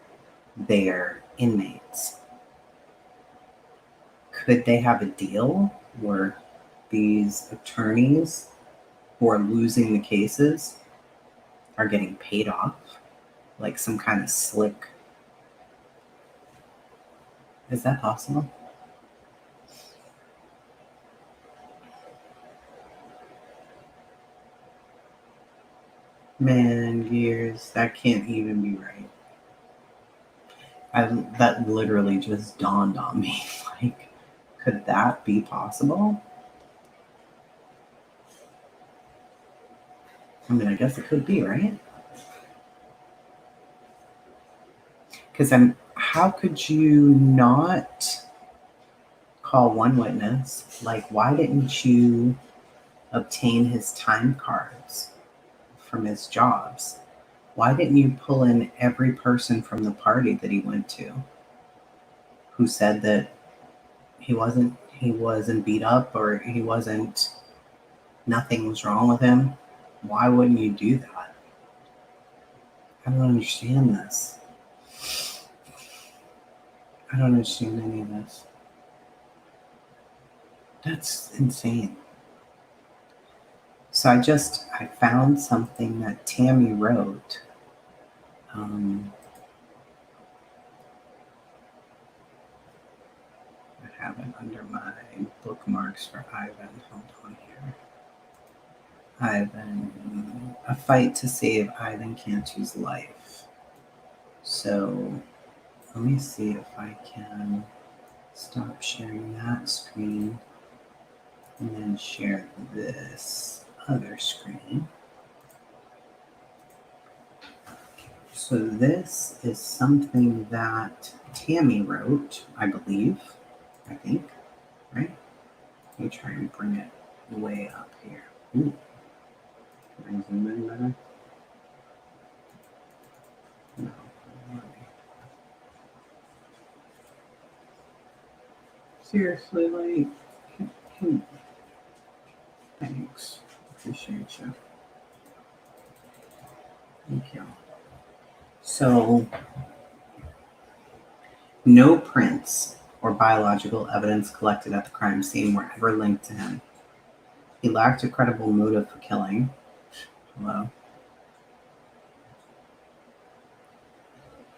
S1: their inmates. Could they have a deal where these attorneys who are losing the cases are getting paid off, like some kind of slick? Is that possible? Man, years, that can't even be right. That literally just dawned on me. Like, could that be possible? I mean, I guess it could be, right? Because how could you not call one witness? Like, why didn't you obtain his time cards from his jobs? Why didn't you pull in every person from the party that he went to who said that he wasn't beat up, or nothing was wrong with him? Why wouldn't you do that? I don't understand this. I don't understand any of this. That's insane. So I found something that Tammy wrote. I have it under my bookmarks for Ivan. Hold on here. Ivan, a fight to save Ivan Cantu's life. So let me see if I can stop sharing that screen and then share this other screen. So this is something that Tammy wrote, I think, right? Let me try and bring it way up here. Ooh. Can I zoom in better? No. Seriously, like, thanks. Appreciate you. Thank you. So, no prints or biological evidence collected at the crime scene were ever linked to him. He lacked a credible motive for killing. Hello.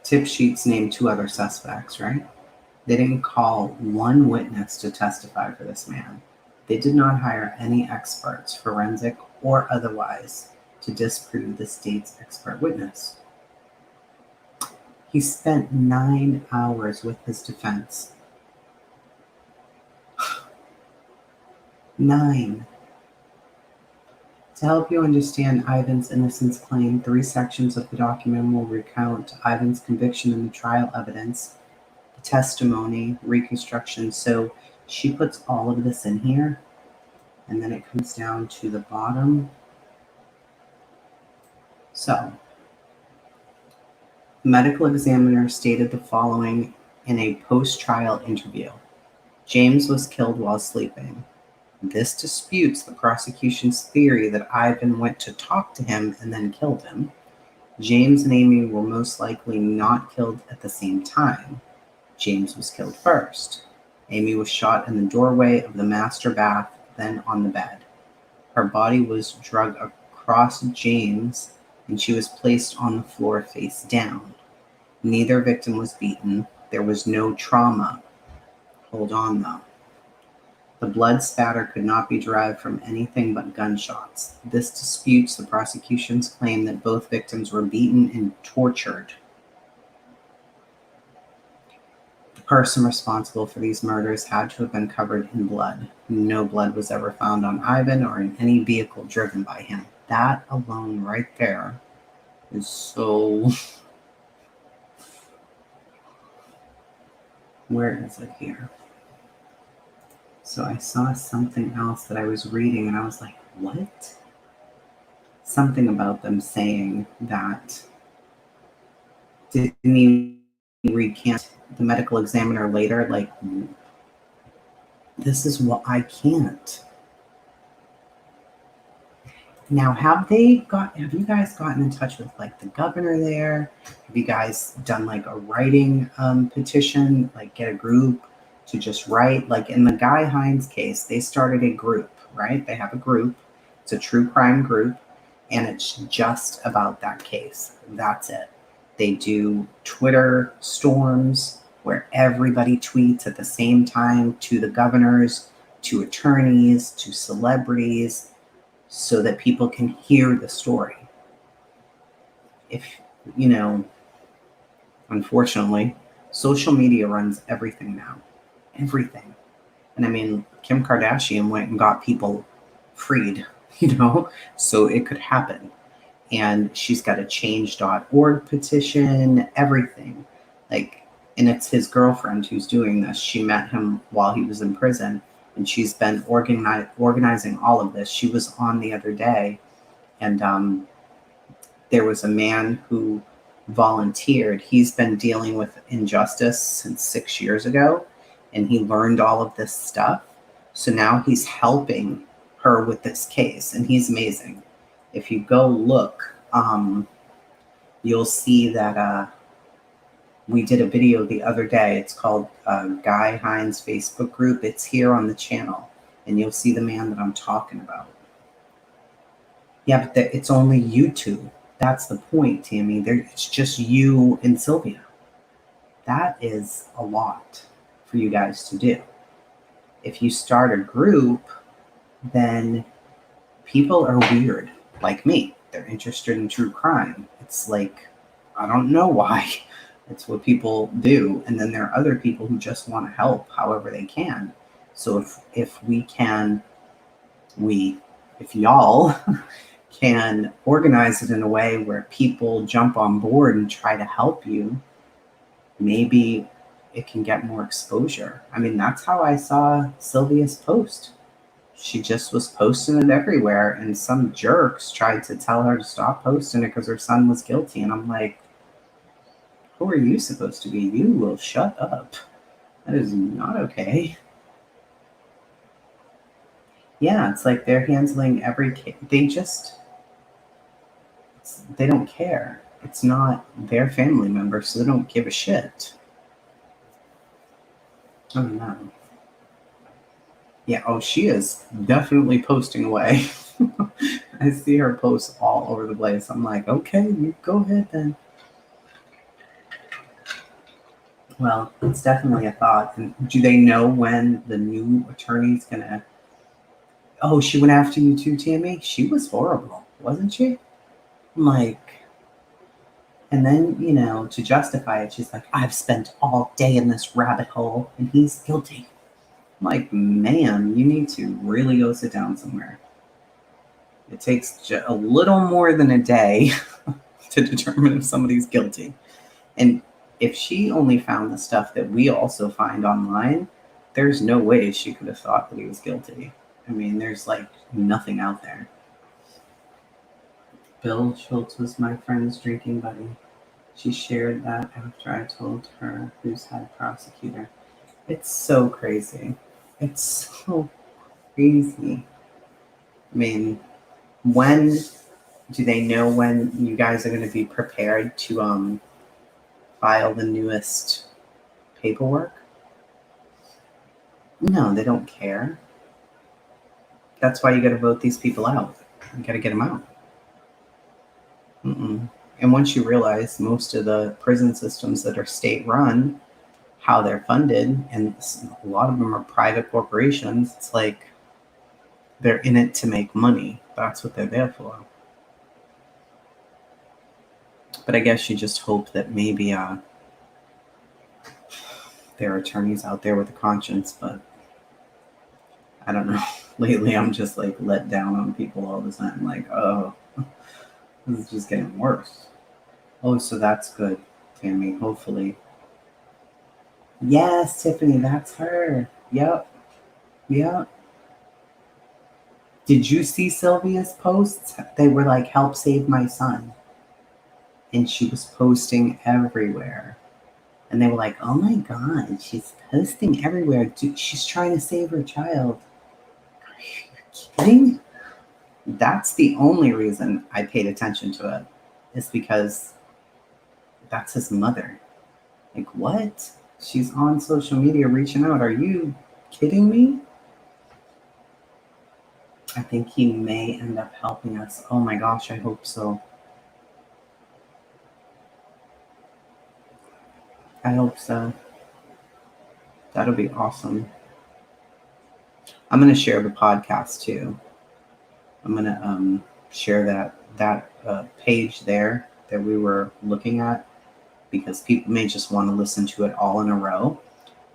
S1: Tip sheets named 2 other suspects, right? They didn't call one witness to testify for this man. They did not hire any experts, forensic or otherwise, to disprove the state's expert witness. He spent 9 hours with his defense. 9. To help you understand Ivan's innocence claim, 3 sections of the document will recount Ivan's conviction and the trial evidence, the testimony, reconstruction. So she puts all of this in here, and then it comes down to the bottom. So, the medical examiner stated the following in a post-trial interview. James was killed while sleeping. This disputes the prosecution's theory that Ivan went to talk to him and then killed him. James and Amy were most likely not killed at the same time. James was killed first. Amy was shot in the doorway of the master bath, then on the bed. Her body was dragged across James, and she was placed on the floor face down. Neither victim was beaten. There was no trauma. Hold on, though. The blood spatter could not be derived from anything but gunshots. This disputes the prosecution's claim that both victims were beaten and tortured. The person responsible for these murders had to have been covered in blood. No blood was ever found on Ivan or in any vehicle driven by him. That alone right there is so... Where is it here? So I saw something else that I was reading and I was like, what? Something about them saying that didn't he recant the medical examiner later? Like, this is what I can't. Now, have you guys gotten in touch with like the governor there? Have you guys done like a writing petition, like get a group to just write? Like in the Guy Hines case, they started a group, right? They have a group. It's a true crime group, and it's just about that case. That's it. They do Twitter storms where everybody tweets at the same time to the governors, to attorneys, to celebrities, so that people can hear the story. If, unfortunately, social media runs everything now. Everything. And I mean, Kim Kardashian went and got people freed, so it could happen. And she's got a change.org petition, everything. And it's his girlfriend who's doing this. She met him while he was in prison. And she's been organizing all of this. She was on the other day, and there was a man who volunteered. He's been dealing with injustice since 6 years ago, and he learned all of this stuff. So now he's helping her with this case, and he's amazing. If you go look, you'll see that we did a video the other day. It's called Guy Hines Facebook group. It's here on the channel, and you'll see the man that I'm talking about. Yeah, but it's only you two. That's the point, Tammy. It's just you and Sylvia. That is a lot for you guys to do. If you start a group, then people are weird, like me. They're interested in true crime. It's like, I don't know why. It's what people do. And then there are other people who just want to help however they can. So if y'all can organize it in a way where people jump on board and try to help you, maybe it can get more exposure. I mean, that's how I saw Sylvia's post. She just was posting it everywhere, and some jerks tried to tell her to stop posting it because her son was guilty. And I'm like, who are you supposed to be? You will shut up. That is not okay. Yeah, it's like they're handling every case. They don't care. It's not their family member, so they don't give a shit. Oh no. Yeah, she is definitely posting away. I see her posts all over the place. I'm like, okay, you go ahead then. Well, it's definitely a thought. And do they know when the new attorney's gonna... Oh, she went after you too, Tammy? She was horrible, wasn't she? I'm like... And then, to justify it, she's like, I've spent all day in this rabbit hole, and he's guilty. I'm like, man, you need to really go sit down somewhere. It takes a little more than a day to determine if somebody's guilty. And if she only found the stuff that we also find online, there's no way she could have thought that he was guilty. I mean, there's like nothing out there. Bill Schultz was my friend's drinking buddy. She shared that after I told her who's had prosecutor. It's so crazy. It's so crazy. I mean, when do they know when you guys are going to be prepared to file the newest paperwork? No, they don't care. That's why you got to vote these people out. You got to get them out. And once you realize most of the prison systems that are state-run, how they're funded, and a lot of them are private corporations, it's like they're in it to make money. That's what they're there for. But I guess you just hope that maybe there are attorneys out there with a conscience, but I don't know. Lately, I'm just like let down on people all the time. Like, oh, this is just getting worse. Oh, so that's good, Tammy. Hopefully. Yes, Tiffany, that's her. Yep. Yeah. Did you see Sylvia's posts? They were like, help save my son. And she was posting everywhere. And they were like, oh my God, she's posting everywhere. Dude, she's trying to save her child. Are you kidding? That's the only reason I paid attention to it, is because that's his mother. Like, what? She's on social media reaching out. Are you kidding me? I think he may end up helping us. Oh my gosh, I hope so. I hope so. That'll be awesome. I'm going to share the podcast too. I'm going to share that page there that we were looking at, because people may just want to listen to it all in a row.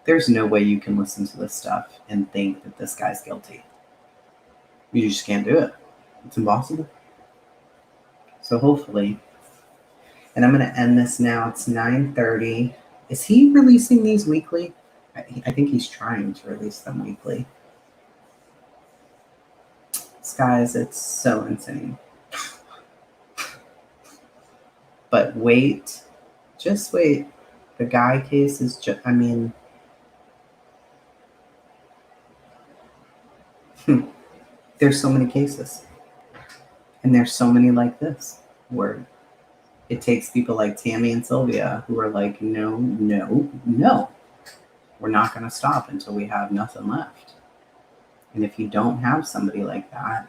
S1: There's no way you can listen to this stuff and think that this guy's guilty. You just can't do it. It's impossible. So hopefully, and I'm going to end this now. It's 9:30. Is he releasing these weekly? I think he's trying to release them weekly. Guys, it's so insane. But wait, just wait. The guy case is just, I mean, there's so many cases. And there's so many like this, where it takes people like Tammy and Sylvia who are like, no, no, no. We're not going to stop until we have nothing left. And if you don't have somebody like that,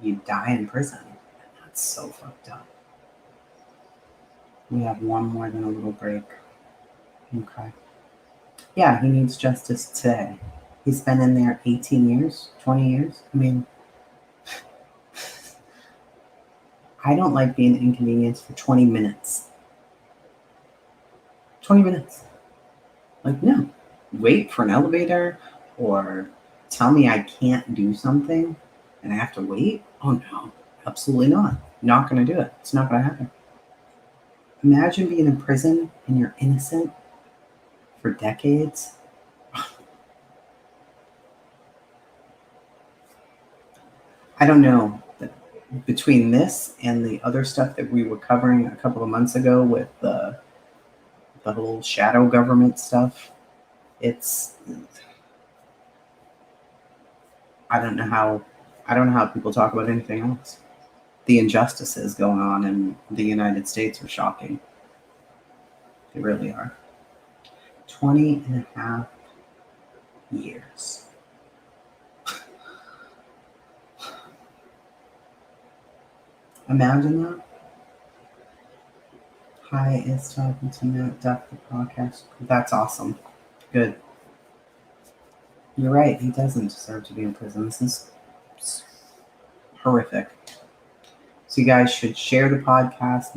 S1: you die in prison. And that's so fucked up. We have one more than a little break. Okay. Yeah, he needs justice today. He's been in there 18 years, 20 years. I mean, I don't like being inconvenienced for 20 minutes. 20 minutes. Like, no. Wait for an elevator or tell me I can't do something and I have to wait? Oh, no. Absolutely not. Not going to do it. It's not going to happen. Imagine being in prison and you're innocent for decades. I don't know. Between this and the other stuff that we were covering a couple of months ago with the whole shadow government stuff, it's, I don't know how people talk about anything else. The injustices going on in the United States are shocking. They really are. 20 and a half years. Imagine that. Hi, is talking to Matt Duff, the podcast. That's awesome. Good. You're right. He doesn't deserve to be in prison. This is horrific. So you guys should share the podcast.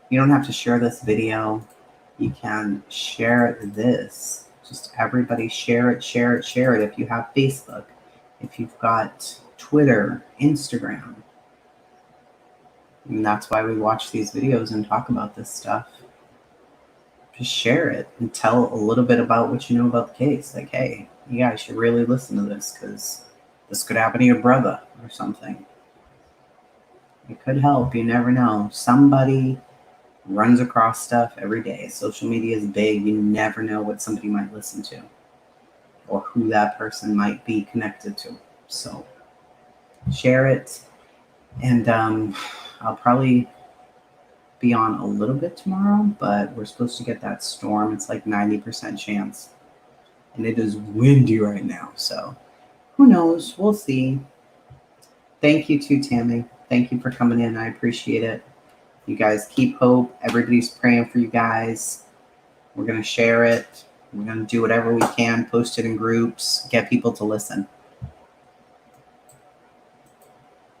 S1: You don't have to share this video. You can share this. Just everybody share it, share it, share it. If you have Facebook, if you've got Twitter, Instagram. And that's why we watch these videos and talk about this stuff. Just share it and tell a little bit about what you know about the case. Like, hey, you guys should really listen to this because this could happen to your brother or something. It could help. You never know. Somebody runs across stuff every day. Social media is big. You never know what somebody might listen to or who that person might be connected to. So share it. And I'll probably be on a little bit tomorrow, but we're supposed to get that storm. It's like 90% chance. And it is windy right now. So who knows? We'll see. Thank you too, Tammy. Thank you for coming in. I appreciate it. You guys keep hope. Everybody's praying for you guys. We're going to share it. We're going to do whatever we can, post it in groups, get people to listen.